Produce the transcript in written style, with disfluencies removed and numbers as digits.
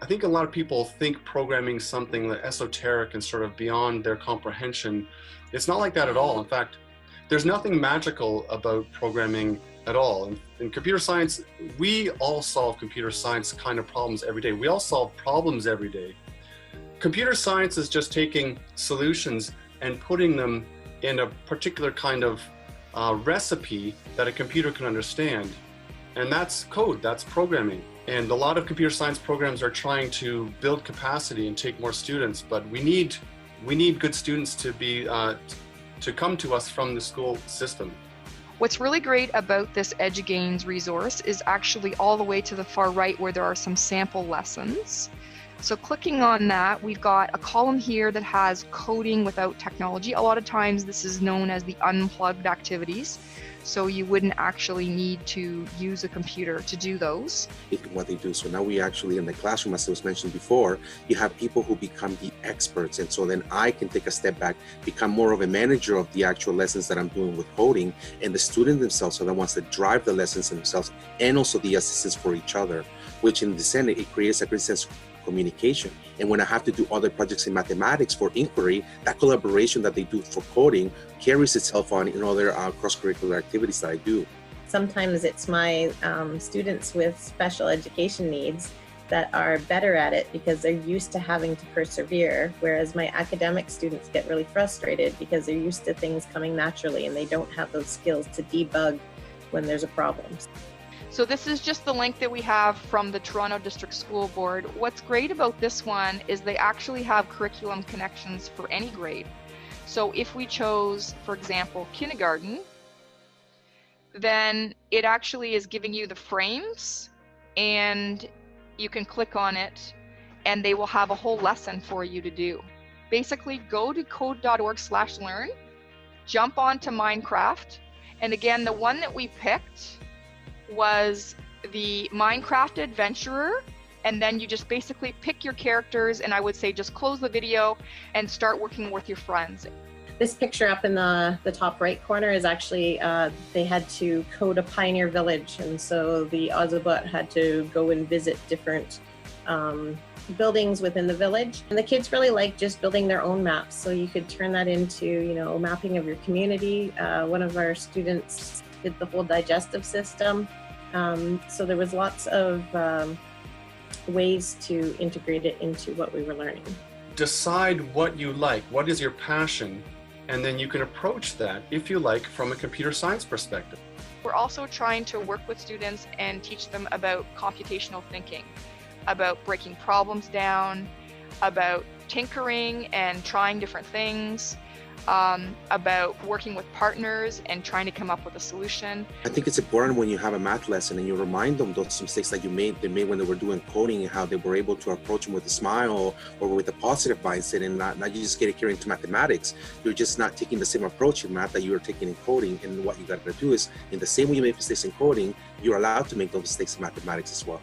I think a lot of people think programming is something that esoteric and sort of beyond their comprehension. It's not like that at all. In fact, there's nothing magical about programming at all. In computer science, we all solve computer science kind of problems every day. We all solve problems every day. Computer science is just taking solutions and putting them in a particular kind of recipe that a computer can understand. And that's code, that's programming. And a lot of computer science programs are trying to build capacity and take more students, but we need good students to be to come to us from the school system. What's really great about this EduGains resource is actually all the way to the far right where there are some sample lessons. So clicking on that, we've got a column here that has coding without technology. A lot of times this is known as the unplugged activities. So you wouldn't actually need to use a computer to do those. What they do. So now we actually, in the classroom, as I was mentioned before, you have people who become the experts. And so then I can take a step back, become more of a manager of the actual lessons that I'm doing with coding. And the students themselves are the ones that drive the lessons themselves and also the assistance for each other, which in this end, it creates a great sense of communication. And when I have to do other projects in mathematics for inquiry, that collaboration that they do for coding carries itself on in other cross-curricular activities that I do. Sometimes it's my students with special education needs that are better at it because they're used to having to persevere, whereas my academic students get really frustrated because they're used to things coming naturally and they don't have those skills to debug when there's a problem. So this is just the link that we have from the Toronto District School Board. What's great about this one is they actually have curriculum connections for any grade. So if we chose, for example, kindergarten, then it actually is giving you the frames and you can click on it and they will have a whole lesson for you to do. Basically, go to code.org/learn, jump onto Minecraft, and again, the one that we picked was the Minecraft Adventurer, and then you just basically pick your characters, and I would say just close the video and start working with your friends. This picture up in the top right corner is actually, they had to code a pioneer village, and so the Ozobot had to go and visit different buildings within the village. And the kids really like just building their own maps, so you could turn that into, you know, mapping of your community. One of our students did the whole digestive system. So there was lots of ways to integrate it into what we were learning. Decide what you like, what is your passion, and then you can approach that, if you like, from a computer science perspective. We're also trying to work with students and teach them about computational thinking, about breaking problems down, about tinkering and trying different things, about working with partners and trying to come up with a solution. I think it's important when you have a math lesson and you remind them those mistakes that they made when they were doing coding, and how they were able to approach them with a smile or with a positive mindset, and not you just get it here into mathematics. You're just not taking the same approach in math that you were taking in coding. And what you got to do is, in the same way you make mistakes in coding, you're allowed to make those mistakes in mathematics as well.